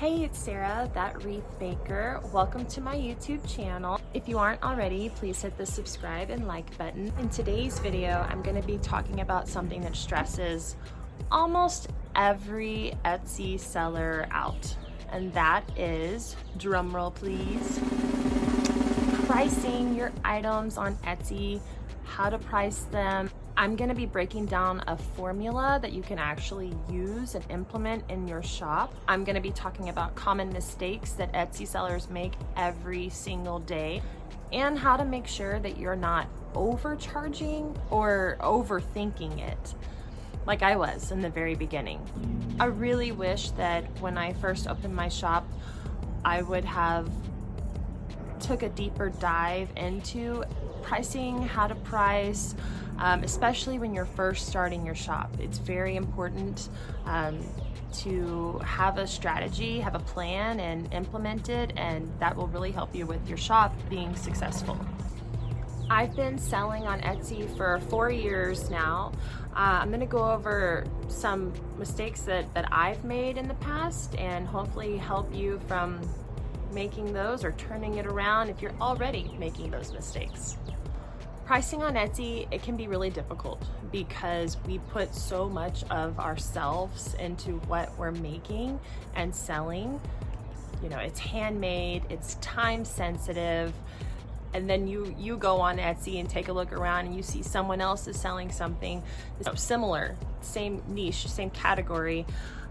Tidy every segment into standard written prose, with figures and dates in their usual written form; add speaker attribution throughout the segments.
Speaker 1: Hey, it's Sarah, that wreath maker. Welcome to my YouTube channel. If you aren't already, please hit the subscribe and like button. In today's video, I'm going to be talking about something that stresses almost every Etsy seller out, and that is, drumroll please, pricing your items on Etsy, how to price them. I'm going to be breaking down a formula that you can actually use and implement in your shop. I'm going to be talking about common mistakes that Etsy sellers make every single day and how to make sure that you're not overcharging or overthinking it like I was in the very beginning. I really wish that when I first opened my shop, I would have took a deeper dive into pricing, how to price, especially when you're first starting your shop. It's very important to have a strategy, have a plan, and implement it, and that will really help you with your shop being successful. I've been selling on Etsy for 4 years now. I'm going to go over some mistakes that I've made in the past and hopefully help you from making those or turning it around if you're already making those mistakes. Pricing on Etsy, it can be really difficult because we put so much of ourselves into what we're making and selling. You know, it's handmade, it's time sensitive, and then you go on Etsy and take a look around and you see someone else is selling something similar, same niche, same category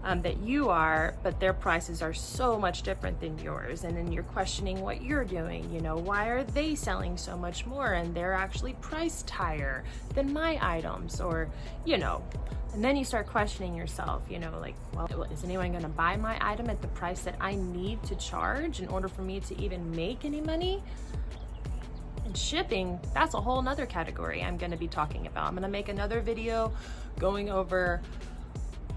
Speaker 1: that you are, but their prices are so much different than yours. And then you're questioning what you're doing. You know, why are they selling so much more and they're actually priced higher than my items? Or, you know, and then you start questioning yourself, you know, like, well, is anyone going to buy my item at the price that I need to charge in order for me to even make any money? And shipping, that's a whole nother category I'm going to be talking about. I'm going to make another video going over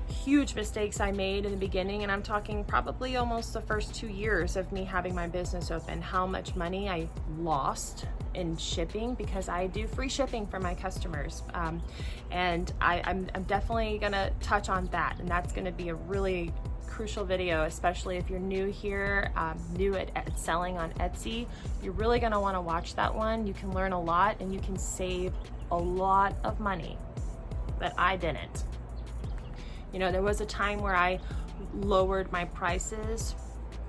Speaker 1: huge mistakes I made in the beginning, and I'm talking probably almost the first 2 years of me having my business open, how much money I lost in shipping because I do free shipping for my customers. And I'm definitely gonna touch on that, and that's gonna be a really crucial video, especially if you're new here, new at selling on Etsy. You're really gonna wanna watch that one. You can learn a lot and you can save a lot of money that I didn't. You know, there was a time where I lowered my prices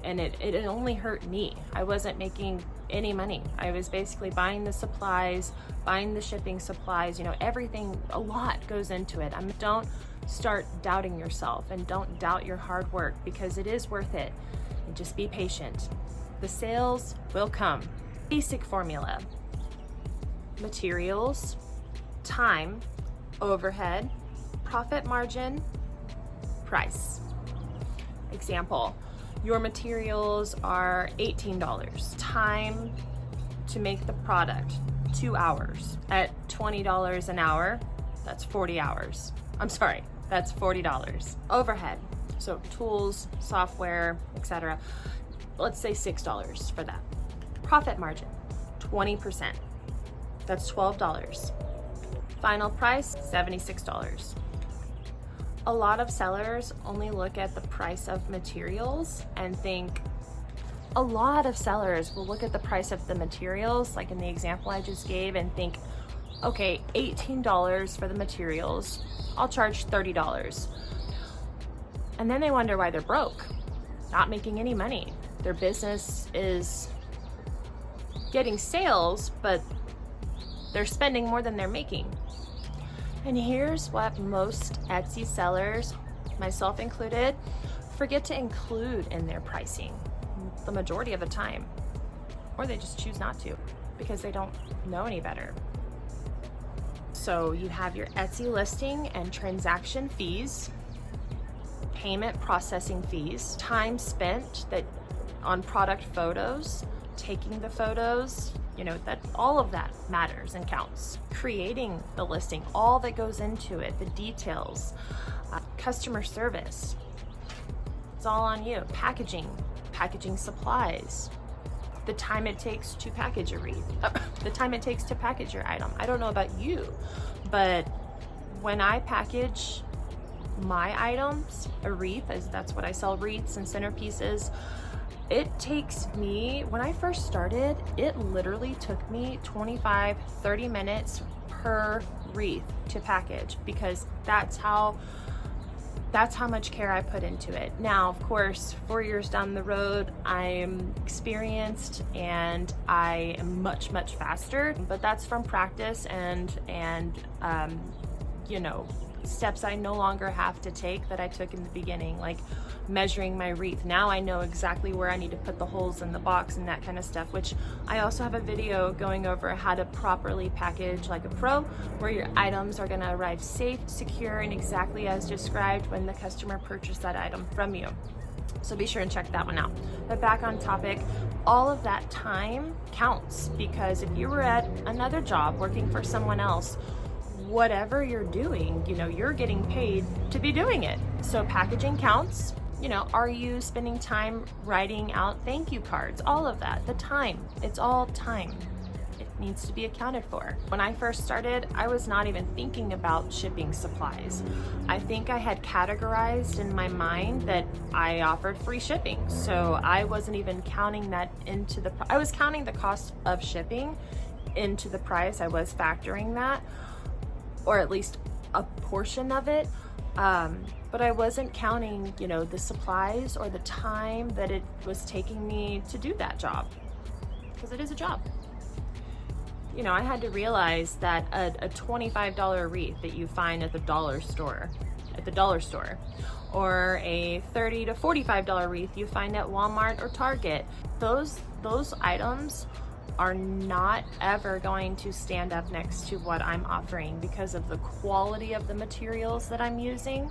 Speaker 1: and it only hurt me. I wasn't making any money. I was basically buying the supplies, buying the shipping supplies, you know, everything, a lot goes into it. Don't start doubting yourself and don't doubt your hard work because it is worth it. And just be patient. The sales will come. Basic formula: materials, time, overhead, profit margin, price. Example, your materials are $18. Time to make the product, 2 hours. At $20 an hour, that's 40 hours. I'm sorry, that's $40. Overhead, so tools, software, etc. Let's say $6 for that. Profit margin, 20%. That's $12. Final price, $76. A lot of sellers only look at the price of materials and think, a lot of sellers will look at the price of the materials, like in the example I just gave, and think, okay, $18 for the materials, I'll charge $30. And then they wonder why they're broke, not making any money. Their business is getting sales, but they're spending more than they're making. And here's what most Etsy sellers, myself included, forget to include in their pricing the majority of the time. Or they just choose not to because they don't know any better. So you have your Etsy listing and transaction fees, payment processing fees, time spent on product photos, taking the photos, you know, that all of that matters and counts. Creating the listing, all that goes into it, the details, customer service, it's all on you. Packaging supplies, the time it takes to package a wreath, the time it takes to package your item. I don't know about you, but when I package my items, a wreath, as that's what I sell, wreaths and centerpieces, it takes me, when I first started, it literally took me 25-30 minutes per wreath to package, because that's how much care I put into it. Now, of course, 4 years down the road, I'm experienced and I am much faster, but that's from practice and you know, steps I no longer have to take that I took in the beginning, like measuring my wreath. Now I know exactly where I need to put the holes in the box and that kind of stuff, which I also have a video going over how to properly package like a pro, where your items are going to arrive safe, secure, and exactly as described when the customer purchased that item from you. So be sure and check that one out. But back on topic, all of that time counts, because if you were at another job working for someone else, whatever you're doing, you know, you're getting paid to be doing it. So packaging counts. You know, are you spending time writing out thank you cards? All of that, the time, it's all time. It needs to be accounted for. When I first started, I was not even thinking about shipping supplies. I think I had categorized in my mind that I offered free shipping. So I wasn't even counting that into I was counting the cost of shipping into the price. I was factoring that, or at least a portion of it. But I wasn't counting, you know, the supplies or the time that it was taking me to do that job, because it is a job. You know, I had to realize that a $25 wreath that you find at the dollar store, or a $30 to $45 wreath you find at Walmart or Target, those items are not ever going to stand up next to what I'm offering, because of the quality of the materials that I'm using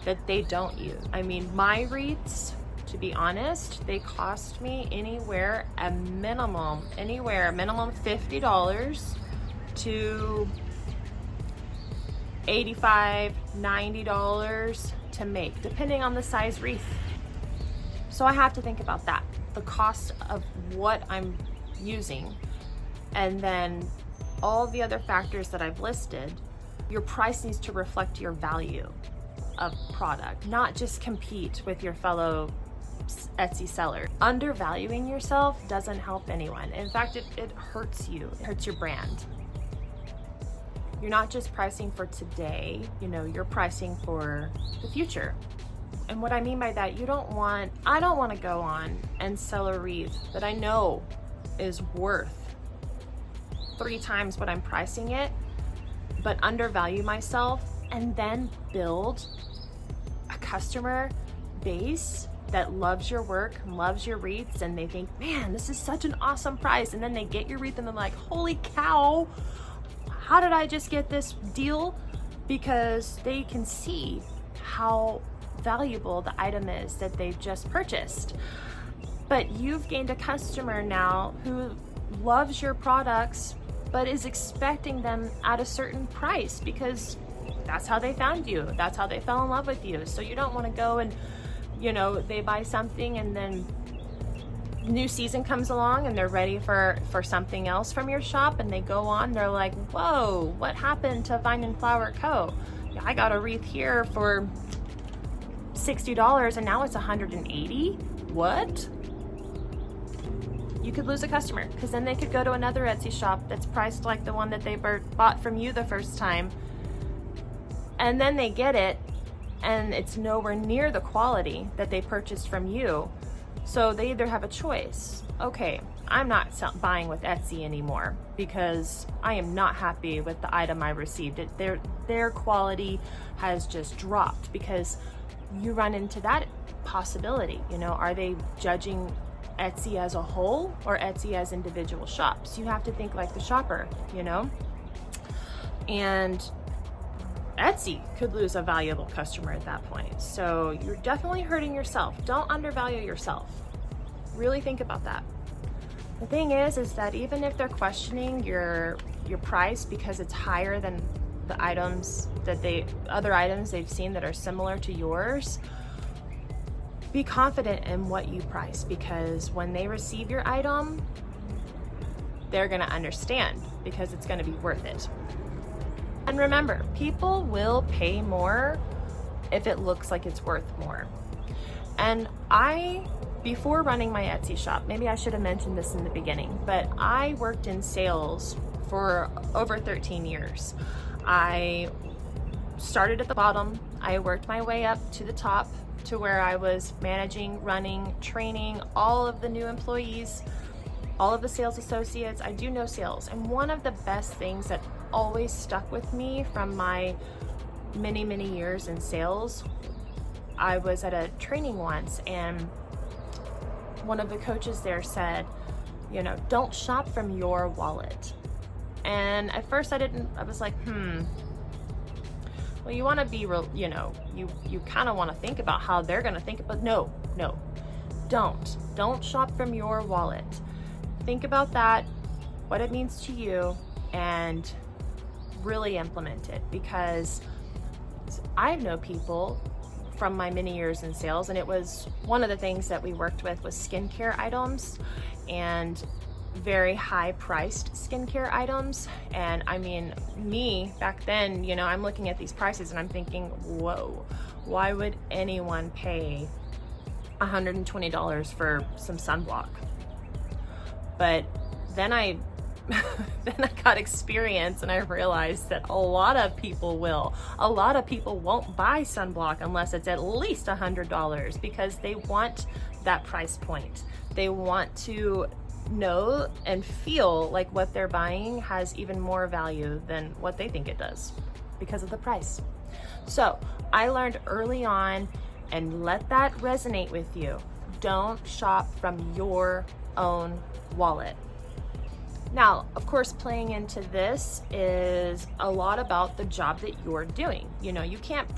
Speaker 1: that they don't use. I mean, my wreaths, to be honest, they cost me anywhere minimum $50 to $85, $90 to make, depending on the size wreath. So I have to think about that, the cost of what I'm using, and then all the other factors that I've listed. Your price needs to reflect your value of product, not just compete with your fellow Etsy seller. Undervaluing yourself doesn't help anyone. In fact, it hurts you. It hurts your brand. You're not just pricing for today, you know, you're pricing for the future. And what I mean by that, I don't want to go on and sell a wreath that I know is worth 3 times what I'm pricing it, but undervalue myself and then build a customer base that loves your work, loves your wreaths, and they think, man, this is such an awesome price. And then they get your wreath and they're like, holy cow, how did I just get this deal? Because they can see how valuable the item is that they've just purchased. But you've gained a customer now who loves your products, but is expecting them at a certain price, because that's how they found you. That's how they fell in love with you. So you don't want to go and, you know, they buy something and then new season comes along and they're ready for something else from your shop, and they go on, they're like, whoa, what happened to Vine and Flower Co? Yeah, I got a wreath here for $60 and now it's $180. What? You could lose a customer, because then they could go to another Etsy shop that's priced like the one that they bought from you the first time, and then they get it and it's nowhere near the quality that they purchased from you. So they either have a choice. Okay, I'm not buying with Etsy anymore because I am not happy with the item I received. Their quality has just dropped, because you run into that possibility. You know, are they judging Etsy as a whole or Etsy as individual shops? You have to think like the shopper, you know? And Etsy could lose a valuable customer at that point. So you're definitely hurting yourself. Don't undervalue yourself. Really think about that. The thing is that even if they're questioning your price because it's higher than the items that other items they've seen that are similar to yours, be confident in what you price, because when they receive your item, they're gonna understand, because it's gonna be worth it. And remember, people will pay more if it looks like it's worth more. And before running my Etsy shop, maybe I should have mentioned this in the beginning, but I worked in sales for over 13 years. I started at the bottom. I worked my way up to the top to where I was managing, running, training all of the new employees, all of the sales associates. I do know sales. And one of the best things that always stuck with me from my many, many years in sales, I was at a training once and one of the coaches there said, you know, don't shop from your wallet. And at first I was like, well, you want to be real, you know, you kind of want to think about how they're going to think, but no, don't shop from your wallet. Think about that, what it means to you, and really implement it, because I know people from my many years in sales, and it was one of the things that we worked with was skincare items, and very high priced skincare items. And I mean, me back then, you know, I'm looking at these prices and I'm thinking, whoa, why would anyone pay $120 for some sunblock? But then I got experience and I realized that a lot of people will. A lot of people won't buy sunblock unless it's at least $100 because they want that price point. They want to know and feel like what they're buying has even more value than what they think it does because of the price. So I learned early on, and let that resonate with you, don't shop from your own wallet. Now, of course, playing into this is a lot about the job that you're doing. You know, you can't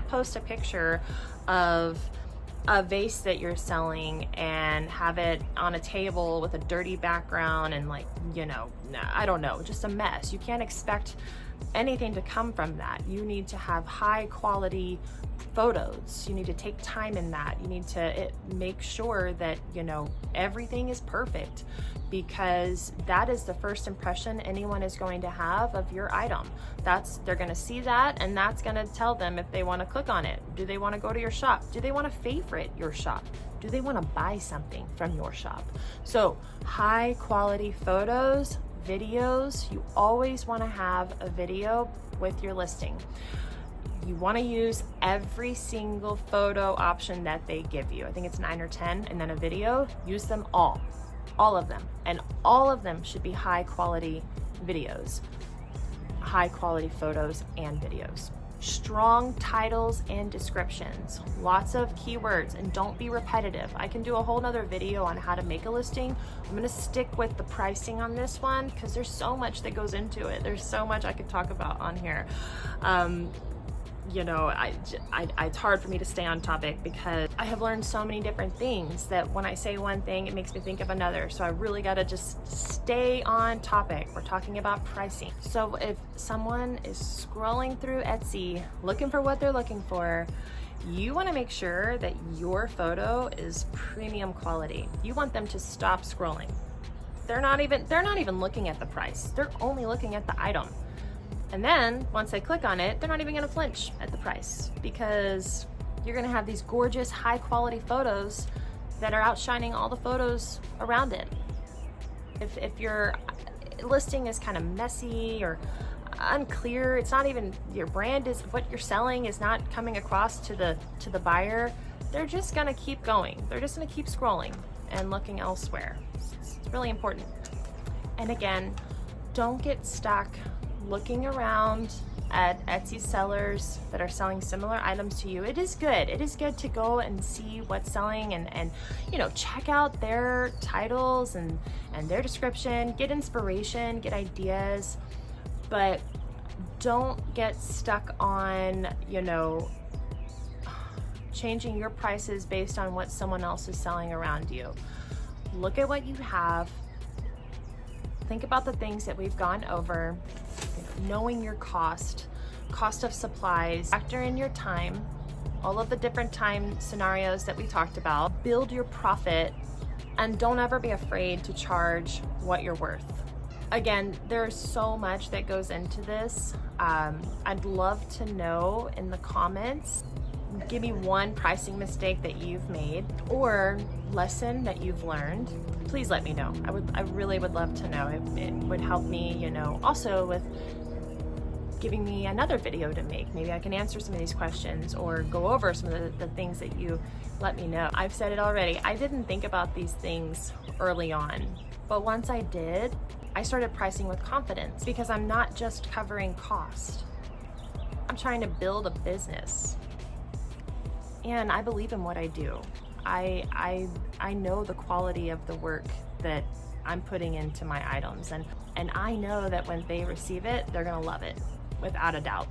Speaker 1: post a picture of a vase that you're selling and have it on a table with a dirty background and, like, you know, I don't know, just a mess. You can't expect anything to come from that. You need to have high quality photos. You need to take time in that. You need to make sure that, you know, everything is perfect, because that is the first impression anyone is going to have of your item. They're going to see that, and that's going to tell them if they want to click on it. Do they want to go to your shop? Do they want to favorite your shop? Do they want to buy something from your shop? So high quality photos, videos. You always want to have a video with your listing. You want to use every single photo option that they give you. I think it's 9 or 10, and then a video. Use them all of them, and all of them should be high quality videos, high quality photos and videos. Strong titles and descriptions, lots of keywords, and don't be repetitive. I can do a whole nother video on how to make a listing. I'm going to stick with the pricing on this one because there's so much that goes into it. There's so much I could talk about on here. You know, it's hard for me to stay on topic because I have learned so many different things that when I say one thing, it makes me think of another. So I really got to just stay on topic. We're talking about pricing. So if someone is scrolling through Etsy looking for what they're looking for, you want to make sure that your photo is premium quality. You want them to stop scrolling. They're not even looking at the price. They're only looking at the item. And then once they click on it, they're not even going to flinch at the price, because you're going to have these gorgeous high quality photos that are outshining all the photos around it. If your listing is kind of messy or unclear, it's not even your brand, is what you're selling is not coming across to the buyer, they're just going to keep going. They're just going to keep scrolling and looking elsewhere. It's really important. And again, don't get stuck looking around at Etsy sellers that are selling similar items to you. It is good. It is good to go and see what's selling and you know, check out their titles and their description, get inspiration, get ideas, but don't get stuck on, you know, changing your prices based on what someone else is selling around you. Look at what you have. Think about the things that we've gone over, knowing your cost of supplies, factor in your time, all of the different time scenarios that we talked about, build your profit, and don't ever be afraid to charge what you're worth. Again, there's so much that goes into this. I'd love to know in the comments, give me one pricing mistake that you've made or lesson that you've learned. Please let me know. I really would love to know. It would help me, you know, also with giving me another video to make. Maybe I can answer some of these questions or go over some of the things that you let me know. I've said it already. I didn't think about these things early on, but once I did, I started pricing with confidence because I'm not just covering cost. I'm trying to build a business. And I believe in what I do. I know the quality of the work that I'm putting into my items, and I know that when they receive it, they're gonna love it, without a doubt.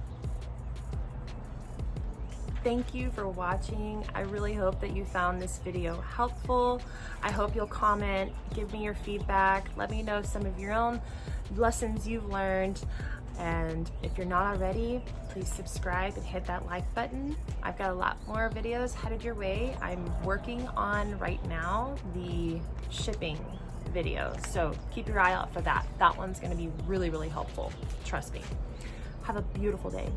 Speaker 1: Thank you for watching. I really hope that you found this video helpful. I hope you'll comment, give me your feedback, let me know some of your own lessons you've learned. And if you're not already, please subscribe and hit that like button. I've got a lot more videos headed your way. I'm working on right now the shipping video, so keep your eye out for that. That one's gonna be really, really helpful. Trust me. Have a beautiful day.